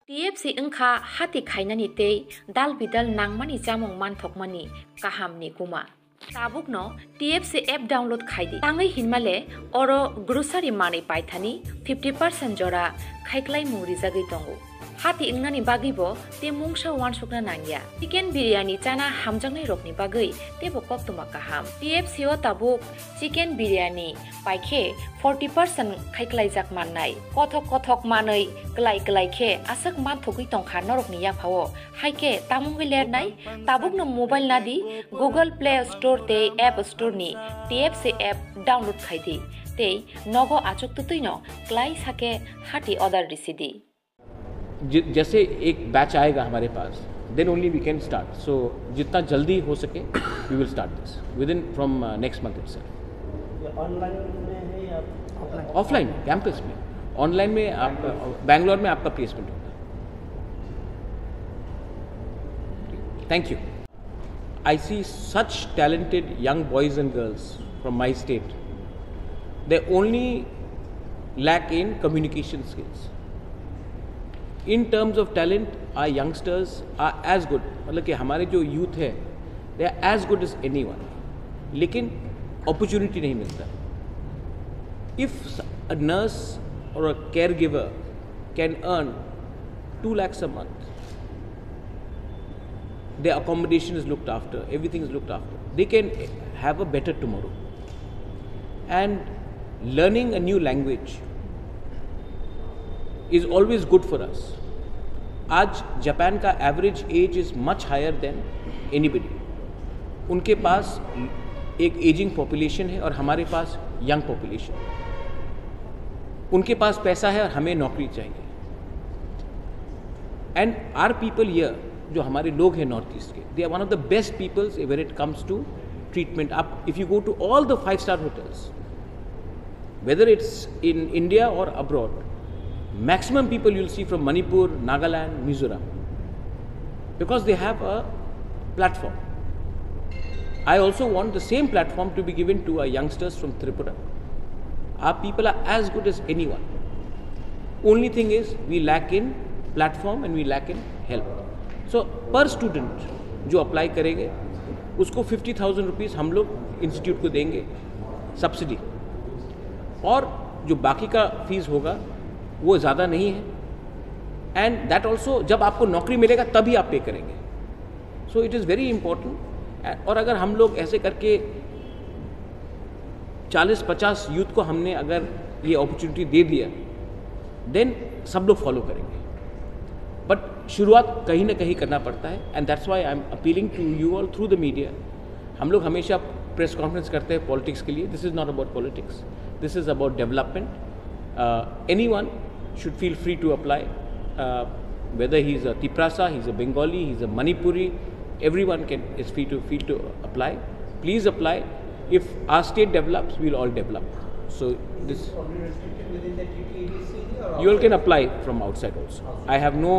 TFC engkha hati khainani tei dal bidal nangmani jamung manthokmani kahamni kuma. Tabukno TFC app download khaidi. Tangai hinmale oro grocery mani paithani 50% jora khaiklai muri jagai tongo. Hati ingani bagibo te mungsa wansukna nangya. Chicken biryani chana hamjangnai rokni bagai tebo koktuma kaham. TFC o tabuk chicken biryani paikhe 40% khaiklai jak mannai. Kothok manai klai khe asak man thogui tongkha norokni yaphao. Haike tamungi lernai tabukno mobile nadi Google Play Store te App Store ni TFC app download khaidi. Te nogo achuk tutuino klai sake hati order risidi. जैसे एक batch आएगा हमारे पास then only we can start. So जितना जल्दी हो सके we will start this within from next month itself. Online में है या ऑफलाइन कैंपस में. ऑनलाइन में आप बैंगलोर में आपका प्लेसमेंट होगा. Thank you. I see such talented young boys and girls from my state. They only lack in communication skills. In terms of talent, our youngsters are as good. मतलब कि हमारे जो youth है, they are as good as anyone. लेकिन opportunity नहीं मिलता. If a nurse or a caregiver can earn 2 lakhs a month, their accommodation is looked after, everything is looked after. They can have a better tomorrow. And learning a new language is always good for us. आज Japan का average age is much higher than anybody. उनके पास एक ageing population है और हमारे पास young population. उनके पास पैसा है और हमें नौकरी चाहिए. एंड आर पीपल हियर जो हमारे लोग हैं नॉर्थ ईस्ट के, they are one of the best peoples when it comes to treatment. आप if you go to all the 5-star hotels, whether it's in India or abroad, maximum people you'll see from Manipur, Nagaland, Mizoram, because they have a platform. I also want the same platform to be given to our youngsters from Tripura. Our people are as good as anyone. Only thing is we lack in platform and we lack in help. So per student जो apply करेंगे उसको 50,000 rupees हम लोग institute को देंगे subsidy, और जो बाकी का फीस होगा वो ज़्यादा नहीं है. एंड दैट ऑल्सो जब आपको नौकरी मिलेगा तभी आप पे करेंगे. So it is very important. और अगर हम लोग ऐसे करके 40-50 यूथ को हमने अगर ये अपॉर्चुनिटी दे दिया, देन सब लोग फॉलो करेंगे. बट शुरुआत कहीं ना कहीं करना पड़ता है. And that's why I am appealing to you all through the media. हम लोग हमेशा प्रेस कॉन्फ्रेंस करते हैं पॉलिटिक्स के लिए. This is not about politics, this is about development. Anyone should feel free to apply, whether he's a Tiprasa, he's a Bengali, he's a Manipuri, everyone is free to apply. Please apply. If our state develops, we'll all develop. So this within the TTADC, you all can apply from outside also. I have no,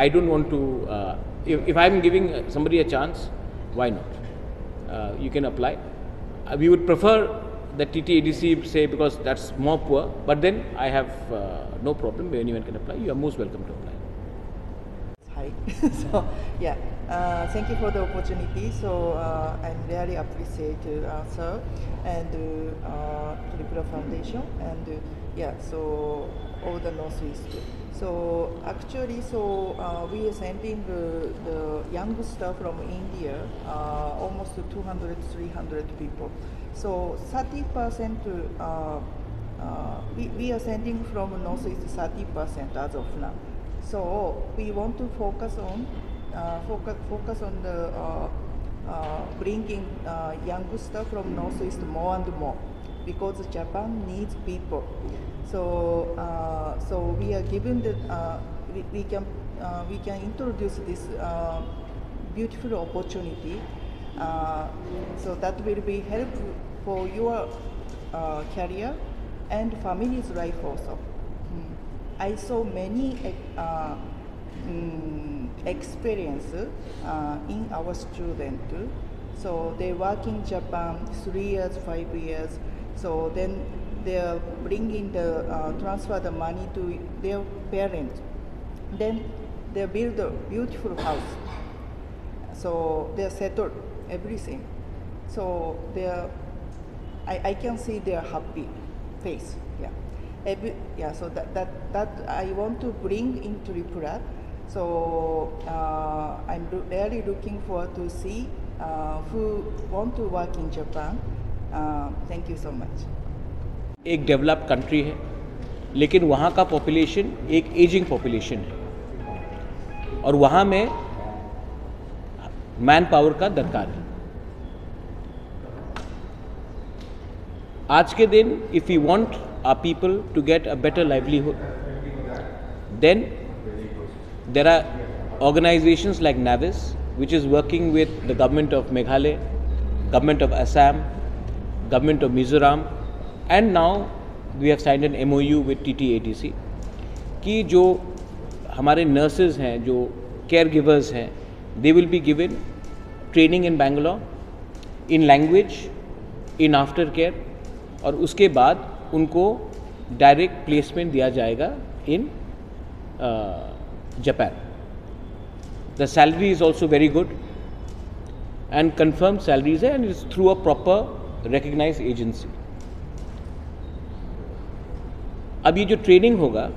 I don't want to, if I'm giving somebody a chance, why not? You can apply. We would prefer the TTADC say, because that's more poor, but then I have no problem. Anyone can apply. You are most welcome to apply. Hi. So yeah, thank you for the opportunity. So I'm really appreciate sir and Tripura Foundation and so all the Northeast. So actually, we are sending the youngster from India, almost 200-300 people. So 30% we are sending from Northeast 30% as of now. So we want to focus on the bringing youngster from Northeast more and more, because Japan needs people. So we are given the we can introduce this beautiful opportunity. So that will be helpful for your career and family's life also. I saw many experience in our student. So they work in Japan 3 years, 5 years. So then they are bringing the transfer the money to their parents. Then they build a beautiful house. So they settled everything. So I can see their happy face. So that I want to bring in Tripura. So I'm really looking forward to see who want to work in Japan. Thank you so much. एक developed country है, लेकिन वहाँ का population एक ageing population है और वहाँ में मैन पावर का दरकार है. आज के दिन if you want our people to get a better livelihood, then there are organisations like NAVIS which is working with the government of Meghalaya, government of Assam, government of Mizoram, and now we have signed an MOU with TTADC कि जो हमारे nurses हैं, जो care givers हैं, they will be given training in Bangalore in language, in after care, और उसके बाद उनको डायरेक्ट प्लेसमेंट दिया जाएगा in Japan. The salary is also very good and confirmed salaries है, and it's through a proper recognized agency. अब ये जो ट्रेनिंग होगा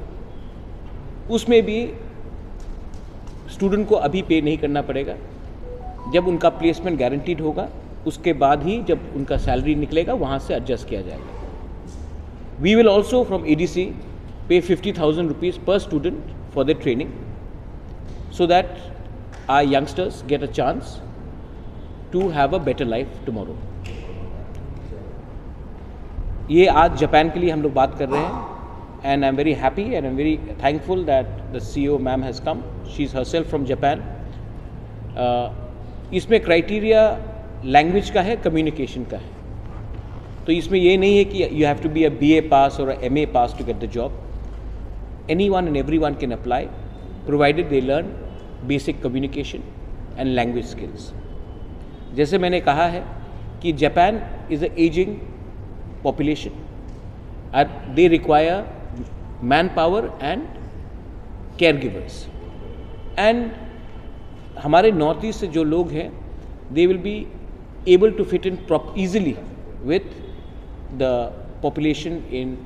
उसमें भी स्टूडेंट को अभी पे नहीं करना पड़ेगा. जब उनका प्लेसमेंट गारंटीड होगा उसके बाद ही जब उनका सैलरी निकलेगा वहाँ से एडजस्ट किया जाएगा. We will also from ADC पे 50,000 रुपीज़ पर student for the training so that our youngsters get a chance to have a better life tomorrow. ये आज जापान के लिए हम लोग बात कर रहे हैं, and I'm very happy and I'm very thankful that the CEO ma'am has come. She's herself from Japan. इसमें क्राइटेरिया लैंग्वेज का है, कम्युनिकेशन का है. तो इसमें ये नहीं है कि you have to be a BA pass or a MA pass to get the job. Anyone and everyone can apply, provided they learn basic communication and language skills. जैसे मैंने कहा है कि Japan is a ageing population, they require manpower and caregivers, and हमारे north east से जो लोग हैं they will be able to fit in easily with the population in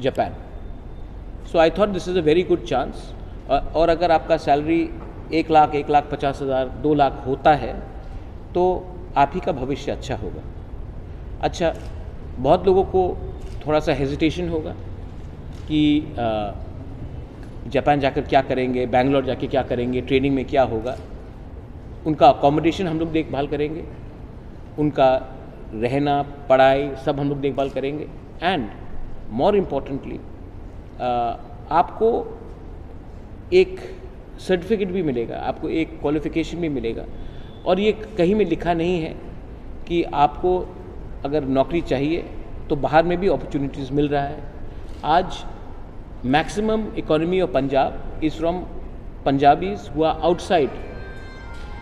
Japan. So I thought this is a very good chance. और अगर आपका salary 1 lakh, 1,50,000, 2 lakh होता है तो आप ही का भविष्य अच्छा होगा. अच्छा, बहुत लोगों को थोड़ा सा हेजिटेशन होगा कि जापान जाकर क्या करेंगे, बैंगलोर जाके क्या करेंगे, ट्रेनिंग में क्या होगा. उनका अकोमोडेशन हम लोग देखभाल करेंगे, उनका रहना, पढ़ाई सब हम लोग देखभाल करेंगे, एंड मोर इम्पॉर्टेंटली आपको एक सर्टिफिकेट भी मिलेगा, आपको एक क्वालिफिकेशन भी मिलेगा. और ये कहीं में लिखा नहीं है कि आपको अगर नौकरी चाहिए तो बाहर में भी अपॉर्चुनिटीज़ मिल रहा है. आज maximum economy of Punjab is from Punjabis who are outside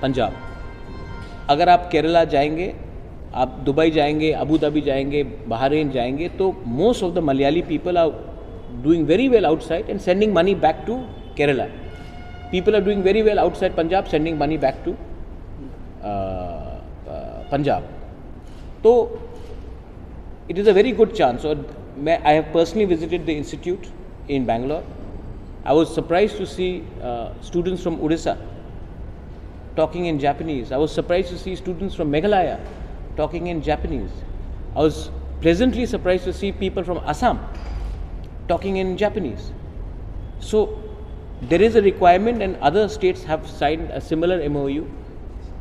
Punjab. अगर आप केरला जाएंगे, आप दुबई जाएंगे, अबू धाबी जाएंगे, बहरीन जाएंगे, तो most of the Malayali people are doing very well outside and sending money back to Kerala. People are doing very well outside Punjab, sending money back to Punjab. So it is a very good chance. Or I have personally visited the institute in Bangalore. I was surprised to see students from Odisha talking in Japanese. I was surprised to see students from Meghalaya talking in Japanese. I was pleasantly surprised to see people from Assam talking in Japanese. So there is a requirement, and other states have signed a similar MOU,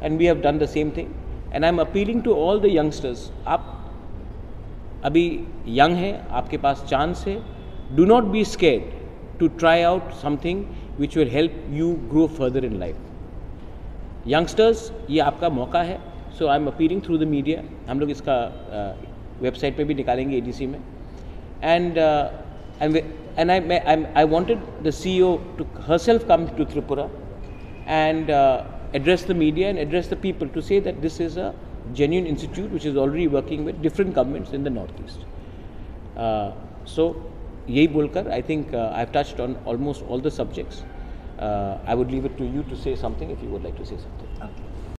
and we have done the same thing. And I am appealing to all the youngsters. आप अभी young हैं, आपके पास chance है. Do not be scared to try out something which will help you grow further in life. Youngsters, ये आपका मौका है. So I am appealing through the media. हम लोग इसका वेबसाइट पे भी निकालेंगे ADC में. And I wanted the CEO to herself come to Tripura and address the media and address the people to say that this is a genuine institute which is already working with different governments in the Northeast. So यही बोलकर I think I've touched on almost all the subjects. I would leave it to you to say something if you would like to say something. Okay.